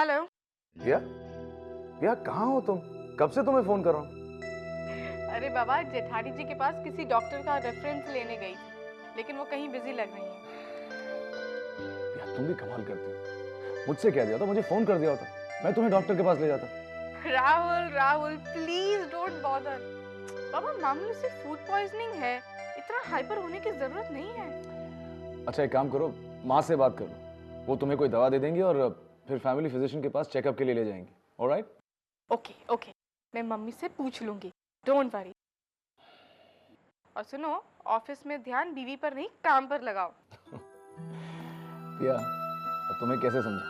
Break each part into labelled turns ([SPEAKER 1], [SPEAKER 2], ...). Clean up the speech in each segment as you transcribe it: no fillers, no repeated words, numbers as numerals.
[SPEAKER 1] Hello.
[SPEAKER 2] भैया, भैया कहाँ हो तुम? कब से तुम्हें फोन कर रहा हूँ।
[SPEAKER 1] अरे बाबा, जेठानी जी के पास किसी डॉक्टर का रेफरेंस लेने गई थी, लेकिन वो कहीं बिजी लग रही हैं।
[SPEAKER 2] भैया तुम भी कमाल करती हो। मुझसे कह दिया था, मुझे फोन कर दिया होता, मैं तुम्हें डॉक्टर के पास ले जाता।
[SPEAKER 1] Rahul Rahul please don't bother. बाबा मामूली सी फूड पॉइजनिंग है, इतना हाइपर होने की जरूरत नहीं है।
[SPEAKER 2] अच्छा एक काम करो, माँ से बात करो, वो तुम्हें कोई दवा दे देंगी और फिर फैमिली फिजिशियन के पास चेकअप के लिए ले जाएंगे। ऑलराइट?
[SPEAKER 1] ओके ओके, मैं मम्मी से पूछ लूंगी, डोंट वरी। और सुनो, ऑफिस में ध्यान बीवी पर नहीं काम पर लगाओ।
[SPEAKER 2] भैया तुम्हें कैसे समझा,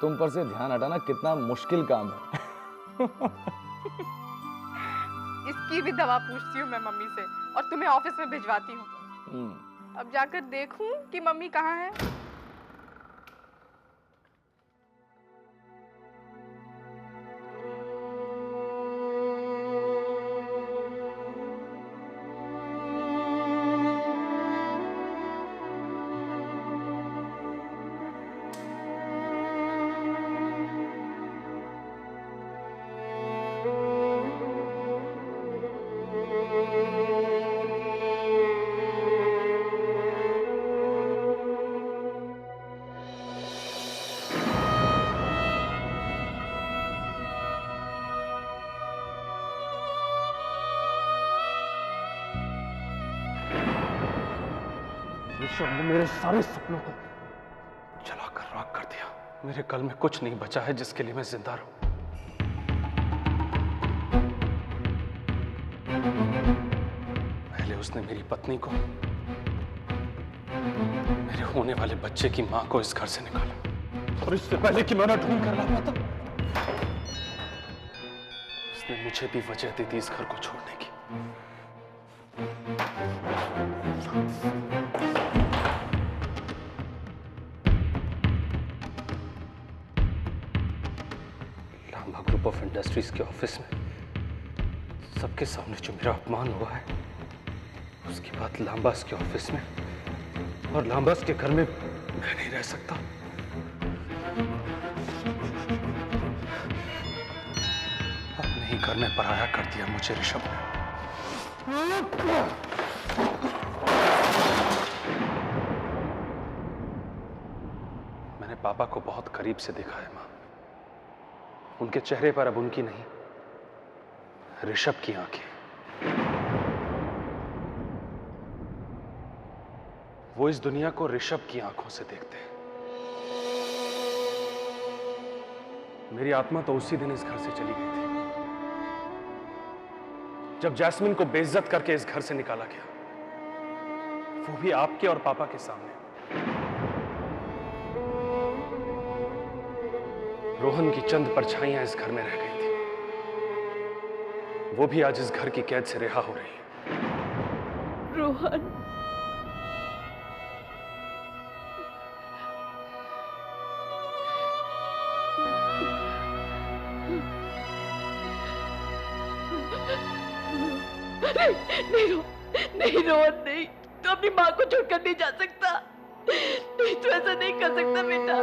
[SPEAKER 2] तुम पर से ध्यान हटाना कितना मुश्किल काम है।
[SPEAKER 1] इसकी भी दवा पूछती हूँ मैं मम्मी से और तुम्हें ऑफिस में भिजवाती हूँ। अब जाकर देखूं कि मम्मी कहाँ है।
[SPEAKER 3] ऋषभ ने मेरे सारे सपनों को जलाकर राख कर दिया। मेरे कल में कुछ नहीं बचा है जिसके लिए मैं जिंदा रहूं। पहले उसने मेरी पत्नी को, मेरे होने वाले बच्चे की मां को इस घर से निकाला, और इससे पहले कि मैं उन्हें ढूंढ कर ला पाता, उसने मुझे भी वजह दी थी इस घर को छोड़ने की। लांबा ग्रुप ऑफ इंडस्ट्रीज के ऑफिस में सबके सामने जो मेरा अपमान हुआ है, उसके बाद लांबास के ऑफिस में और लांबास के घर में मैं नहीं रह सकता। अपने ही घर में पराया कर दिया मुझे ऋषभ ने। मैंने पापा को बहुत करीब से देखा है मां। उनके चेहरे पर अब उनकी नहीं, ऋषभ की आंखें। वो इस दुनिया को ऋषभ की आंखों से देखते हैं। मेरी आत्मा तो उसी दिन इस घर से चली गई थी जब जैस्मिन को बेइज्जत करके इस घर से निकाला गया, वो भी आपके और पापा के सामने। रोहन की चंद परछाइयां इस घर में रह गई थी, वो भी आज इस घर की कैद से रिहा हो रही है।
[SPEAKER 4] रोहन, नहीं रोहन नहीं, तू अपनी माँ को छोड़कर नहीं जा सकता। नहीं, तू ऐसा नहीं कर सकता बेटा,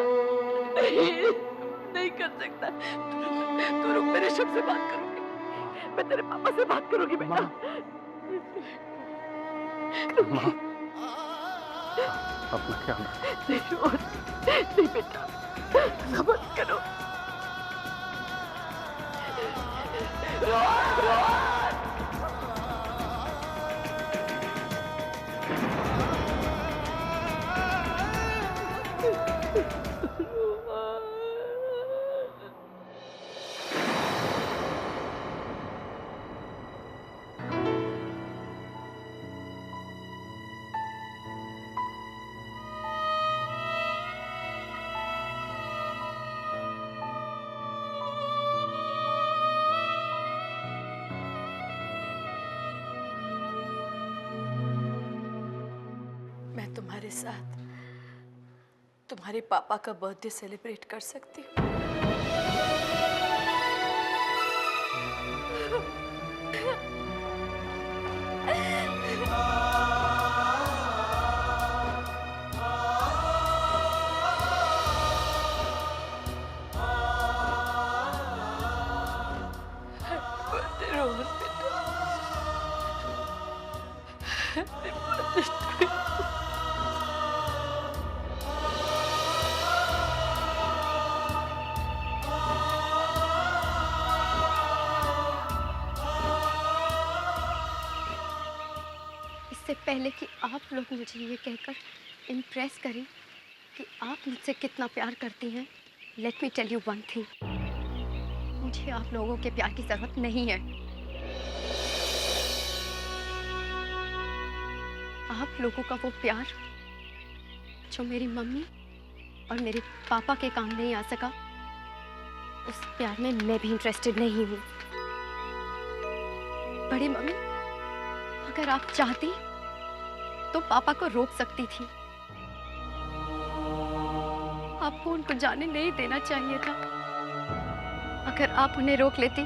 [SPEAKER 4] नहीं कर सकता। तू रुक, मेरे ऋषभ से बात करूंगी, मैं तेरे पापा से बात करूंगी बेटा।
[SPEAKER 3] माँ, अपना ख्याल रखो।
[SPEAKER 4] नहीं रोहन, नहीं बेटा, सब्र करो। मैं तुम्हारे साथ तुम्हारे पापा का बर्थडे सेलिब्रेट कर सकती हूँ। बर्दाश्त करी।
[SPEAKER 5] इससे पहले कि आप लोग मुझे ये कहकर इम्प्रेस करें कि आप मुझसे कितना प्यार करती हैं, let me tell you one thing, मुझे आप लोगों के प्यार की जरूरत नहीं है। आप लोगों का वो प्यार जो मेरी मम्मी और मेरे पापा के काम नहीं आ सका, उस प्यार में मैं भी इंटरेस्टेड नहीं हूँ। बड़ी मम्मी, अगर आप चाहती तो पापा को रोक सकती थी, आपको उनको जाने नहीं देना चाहिए था। अगर आप उन्हें रोक लेती,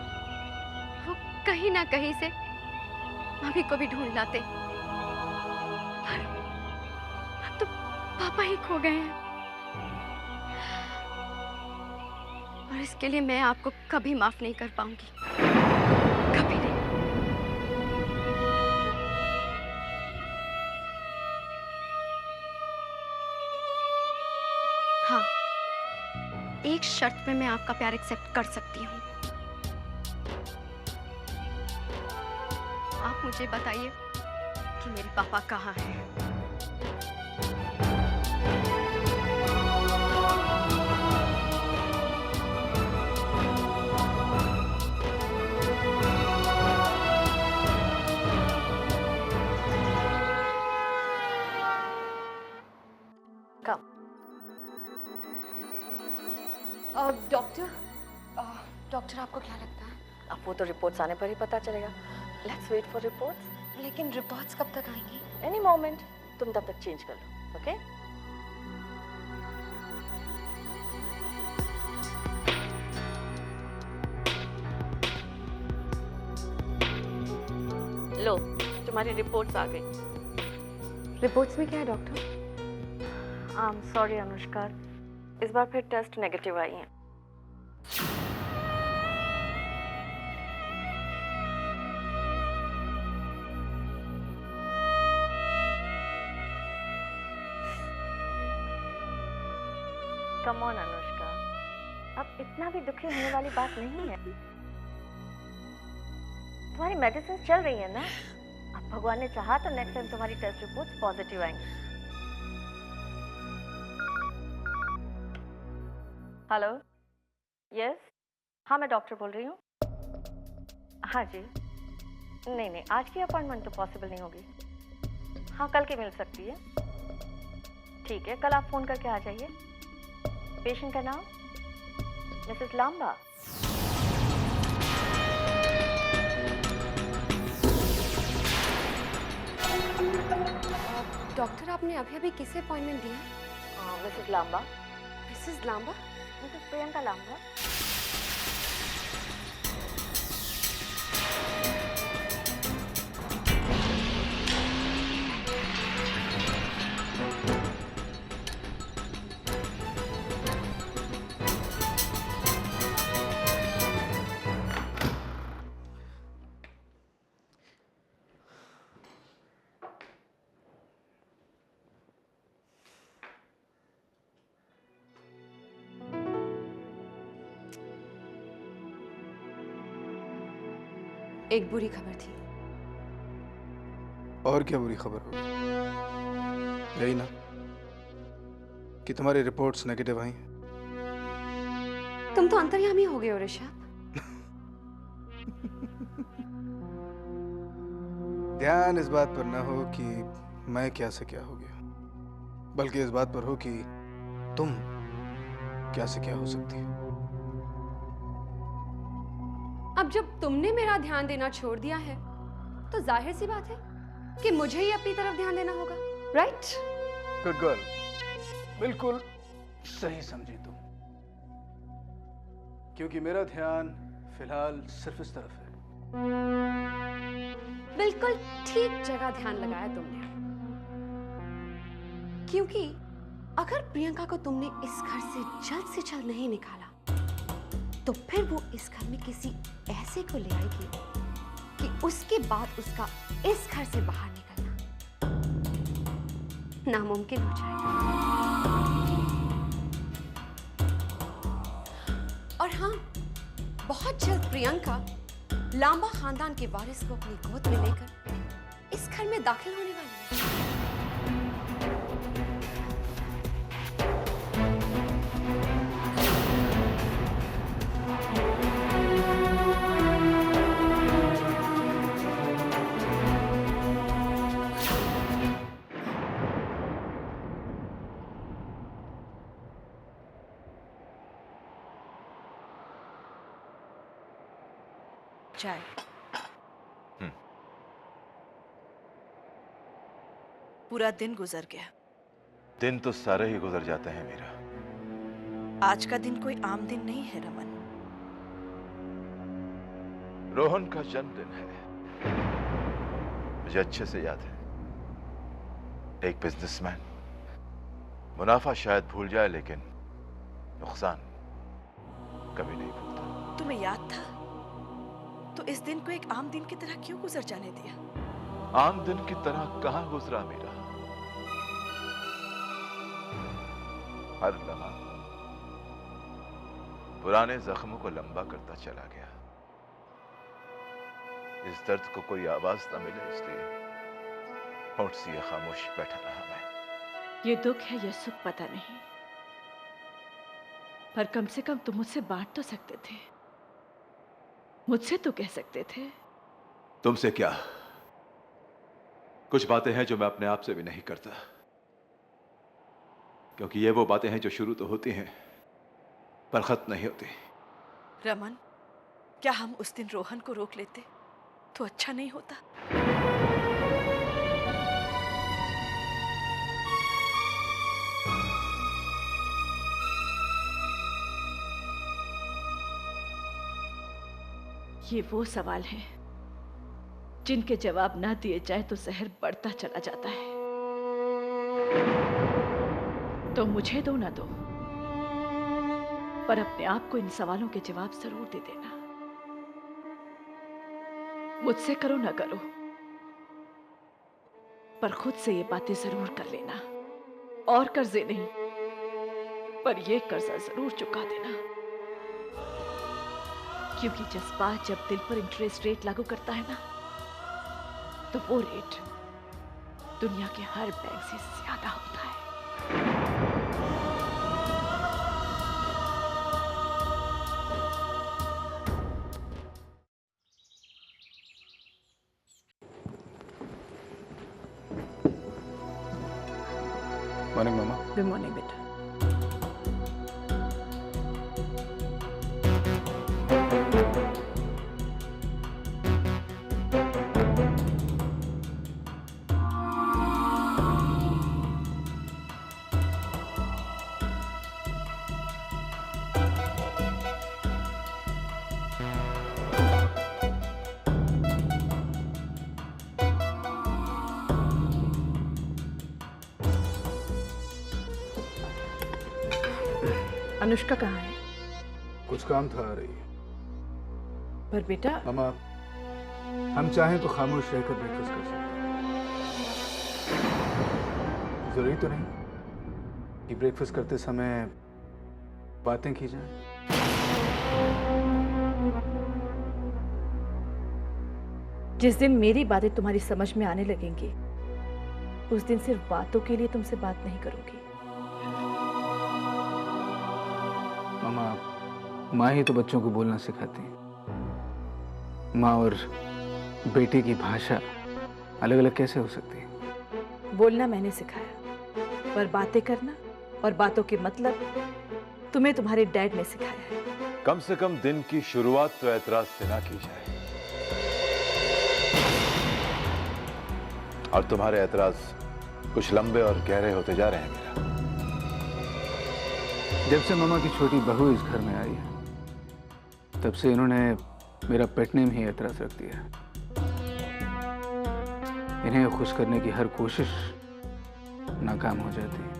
[SPEAKER 5] वो कहीं ना कहीं से मम्मी को भी ढूंढ लाते। पर अब तो पापा ही खो गए हैं, और इसके लिए मैं आपको कभी माफ नहीं कर पाऊंगी, कभी नहीं। हाँ, एक शर्त पे मैं आपका प्यार एक्सेप्ट कर सकती हूँ। आप मुझे बताइए कि मेरे पापा कहाँ हैं।
[SPEAKER 6] डॉक्टर आपको क्या लगता है? अब वो तो रिपोर्ट्स आने पर ही पता चलेगा। Let's wait for reports.
[SPEAKER 5] लेकिन रिपोर्ट्स कब तक आएंगी?
[SPEAKER 6] Any moment. तुम तब तक चेंज कर लो, ओके? लो, तुम्हारी रिपोर्ट्स आ गई।
[SPEAKER 5] रिपोर्ट्स में क्या है doctor?
[SPEAKER 6] I am sorry Anushka, इस बार फिर टेस्ट नेगेटिव आई हैं। कम ऑन अनुष्का, अब इतना भी दुखी होने वाली बात नहीं है। तुम्हारी मेडिसिन चल रही है ना? अब भगवान ने चाहा तो नेक्स्ट टाइम तुम्हारी टेस्ट रिपोर्ट्स पॉजिटिव आएंगी। हेलो, यस, हाँ मैं डॉक्टर बोल रही हूँ। हाँ जी, नहीं आज की अपॉइंटमेंट तो पॉसिबल नहीं होगी। हाँ कल की मिल सकती है। ठीक है, कल आप फोन करके आ जाइए। पेशेंट का नाम मिसेस लांबा।
[SPEAKER 5] डॉक्टर आपने अभी अभी किसे अपॉइंटमेंट दिया?
[SPEAKER 6] Mrs Lamba.
[SPEAKER 5] Mrs Lamba?
[SPEAKER 6] Mrs Priyanka Lamba.
[SPEAKER 5] एक बुरी खबर थी।
[SPEAKER 7] और क्या बुरी खबर होगी? यही ना कि तुम्हारी रिपोर्ट्स नेगेटिव आई हैं।
[SPEAKER 5] तुम तो अंतर्यामी हो गए हो ऋषभ।
[SPEAKER 7] ध्यान इस बात पर न हो कि मैं क्या से क्या हो गया, बल्कि इस बात पर हो कि तुम क्या से क्या हो सकती हो।
[SPEAKER 5] अब जब तुमने मेरा ध्यान देना छोड़ दिया है, तो जाहिर सी बात है कि मुझे ही अपनी तरफ ध्यान देना होगा, राइट?
[SPEAKER 7] गुड गर्ल, बिल्कुल सही समझी तुम, क्योंकि मेरा ध्यान फिलहाल सिर्फ इस तरफ है।
[SPEAKER 5] बिल्कुल ठीक जगह ध्यान लगाया तुमने, क्योंकि अगर प्रियंका को तुमने इस घर से जल्द नहीं निकाला, तो फिर वो इस घर में किसी ऐसे को ले आएगी कि उसके बाद उसका इस घर से बाहर निकलना नामुमकिन हो जाएगा। और हाँ, बहुत जल्द प्रियंका लांबा खानदान के वारिस को अपनी गोद में लेकर इस घर में दाखिल होने वाली है।
[SPEAKER 4] चाय। पूरा दिन गुजर गया।
[SPEAKER 8] दिन तो सारे ही गुजर जाते हैं मीरा।
[SPEAKER 4] आज का दिन कोई आम दिन नहीं है रमन।
[SPEAKER 8] रोहन का जन्मदिन है, मुझे अच्छे से याद है। एक बिजनेसमैन मुनाफा शायद भूल जाए लेकिन नुकसान कभी नहीं भूलता।
[SPEAKER 4] तुम्हें याद था तो इस दिन को एक आम दिन की तरह क्यों गुजर जाने दिया?
[SPEAKER 8] आम दिन की तरह कहां गुजरा मीरा। हर लम्हा पुराने जख्मों को लंबा करता चला गया। इस दर्द को कोई आवाज न मिले इसलिए होठ से खामोश बैठा रहा मैं।
[SPEAKER 4] ये दुख है या सुख पता नहीं, पर कम से कम तुम मुझसे बांट तो सकते थे। मुझसे तो कह सकते थे।
[SPEAKER 8] तुमसे क्या, कुछ बातें हैं जो मैं अपने आप से भी नहीं करता, क्योंकि ये वो बातें हैं जो शुरू तो होती हैं पर खत्म नहीं होती।
[SPEAKER 4] रमन, क्या हम उस दिन रोहन को रोक लेते तो अच्छा नहीं होता? ये वो सवाल हैं जिनके जवाब ना दिए जाए तो जहर बढ़ता चला जाता है। तो मुझे दो ना दो, पर अपने आप को इन सवालों के जवाब जरूर दे देना। मुझसे करो ना करो, पर खुद से ये बातें जरूर कर लेना। और कर्जे नहीं, पर ये कर्जा जरूर चुका देना, क्योंकि जज्बात जब दिल पर इंटरेस्ट रेट लागू करता है ना, तो वो रेट दुनिया के हर बैंक से ज्यादा होता है।
[SPEAKER 7] मॉर्निंग मामा।
[SPEAKER 4] गुड मॉर्निंग बेटा। अनुष्का कहाँ है?
[SPEAKER 7] कुछ काम था, आ रही है।
[SPEAKER 4] पर बेटा,
[SPEAKER 7] मामा, हम चाहें तो खामोश रहकर ब्रेकफास्ट कर सकते हैं। जरूरी तो नहीं कि ब्रेकफास्ट करते समय बातें की जाएं।
[SPEAKER 4] जिस दिन मेरी बातें तुम्हारी समझ में आने लगेंगी, उस दिन सिर्फ बातों के लिए तुमसे बात नहीं करूंगी।
[SPEAKER 7] मामा, माँ ही तो बच्चों को बोलना सिखाती है। माँ और बेटी की भाषा अलग अलग कैसे हो सकती है?
[SPEAKER 4] बोलना मैंने सिखाया, पर बातें करना और बातों के मतलब तुम्हें तुम्हारे डैड ने सिखाया है।
[SPEAKER 8] कम से कम दिन की शुरुआत तो ऐतराज से ना की जाए। और तुम्हारे ऐतराज कुछ लंबे और गहरे होते जा रहे हैं मेरा।
[SPEAKER 7] जब से मामा की छोटी बहू इस घर में आई है, तब से इन्होंने मेरा पेट नेम ही ऐतराज रख दिया। इन्हें खुश करने की हर कोशिश नाकाम हो जाती है।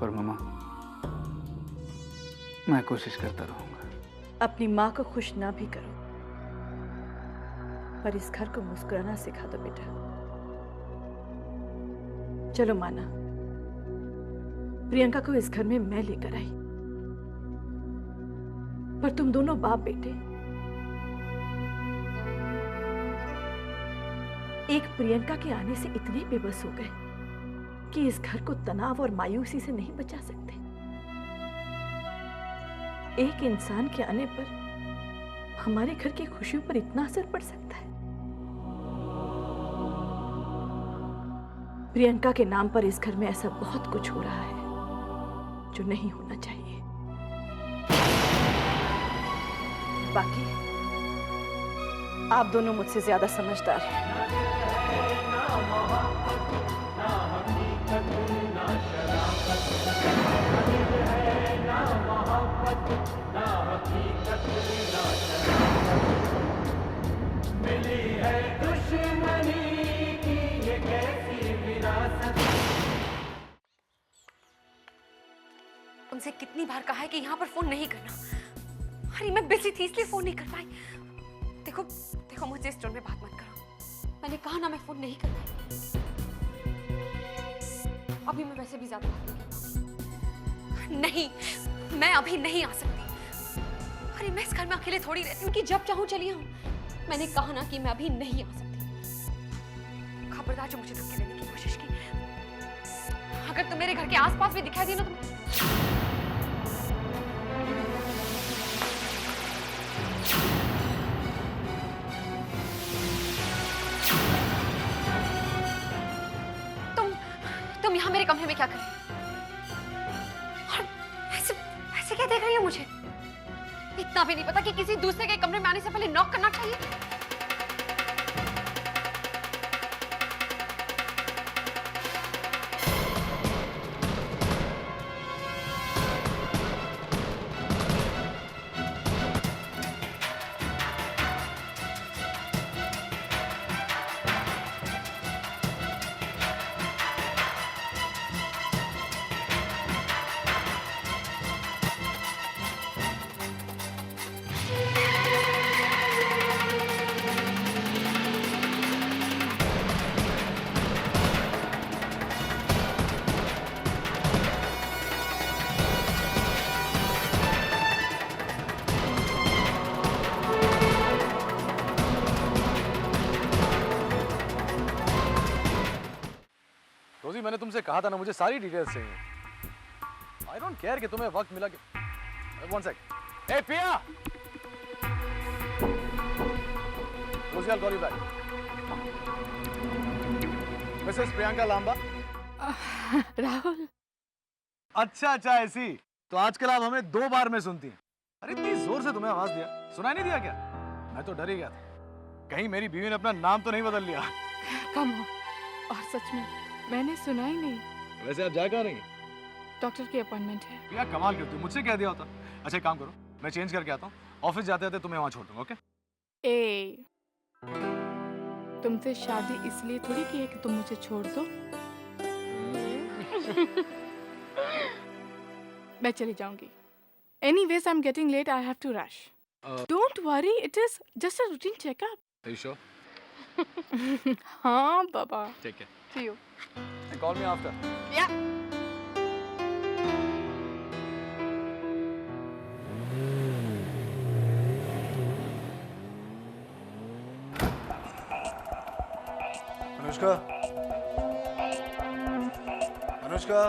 [SPEAKER 7] पर मामा, मैं कोशिश करता रहूंगा।
[SPEAKER 4] अपनी माँ को खुश ना भी करो, पर इस घर को मुस्कुराना सिखा दो बेटा। चलो माना, प्रियंका को इस घर में मैं लेकर आई, पर तुम दोनों बाप बेटे एक प्रियंका के आने से इतने बेबस हो गए कि इस घर को तनाव और मायूसी से नहीं बचा सकते। एक इंसान के आने पर हमारे घर की खुशियों पर इतना असर पड़ सकता है। प्रियंका के नाम पर इस घर में ऐसा बहुत कुछ हो रहा है जो नहीं होना चाहिए। बाकी आप दोनों मुझसे ज्यादा समझदार हैं।
[SPEAKER 5] उनसे कितनी बार कहा है कि यहाँ पर फोन नहीं करना। अरे मैं बिजी थी इसलिए फोन नहीं कर पाई। देखो देखो मुझे इस टोन में बात मत करो। मैंने कहा ना मैं फोन नहीं कर पाई। अभी मैं वैसे भी ज्यादा बात नहीं कर पाऊंगी। नहीं, मैं अभी नहीं आ सकती। अरे मैं इस घर में अकेले थोड़ी रहती हूँ कि जब चाहूँ चली आऊँ। मैंने कहा ना कि मैं अभी नहीं आ सकती। खबरदार जो मुझे धक्के देने की कोशिश की, अगर तुम मेरे घर के आसपास भी दिखाई दी ना तो तुम यहाँ मेरे कमरे में क्या कर रही हो? और ऐसे ऐसे क्या देख रही हो मुझे? इतना भी नहीं पता कि किसी दूसरे के कमरे में आने से पहले नॉक करना चाहिए?
[SPEAKER 2] रोजी, मैंने तुमसे कहा था ना, मुझे सारी डिटेल्स चाहिए। आई डोंट केयर कि तुम्हें वक्त मिला कि। One second. ए पिया, रोजी, I'll call you back. Mrs Priyanka Lamba.
[SPEAKER 1] Rahul,
[SPEAKER 2] अच्छा अच्छा, ऐसी तो आजकल आप हमें 2 बार में सुनती हैं। अरे इतनी जोर से तुम्हें आवाज दिया, सुनाई नहीं दिया क्या? मैं तो डर ही गया था कहीं मेरी बीवी ने अपना नाम तो नहीं बदल लिया।
[SPEAKER 1] कम हो। और सच में मैंने सुना ही नहीं।
[SPEAKER 2] वैसे आप जा कहाँ रही हैं?
[SPEAKER 1] डॉक्टर की अपॉइंटमेंट है।
[SPEAKER 2] यार कमाल करती हो, मुझसे कह दिया होता। अच्छा एक काम करो, मैं चेंज करके आता हूँ, ऑफिस जाते जाते तुम्हें वहाँ छोड़ दूंगा। ओके?
[SPEAKER 1] ए, तुमसे शादी इसलिए थोड़ी की है कि तुम मुझे छोड़ दो। मैं चली जाऊंगी। Anyways, I'm getting late. I have to rush. Don't worry. It is just a routine checkup.
[SPEAKER 2] Are you sure?
[SPEAKER 1] हाँ बाबा।
[SPEAKER 2] Take care.
[SPEAKER 1] See you.
[SPEAKER 2] And call me after.
[SPEAKER 1] Yeah.
[SPEAKER 2] Anushka, Anushka,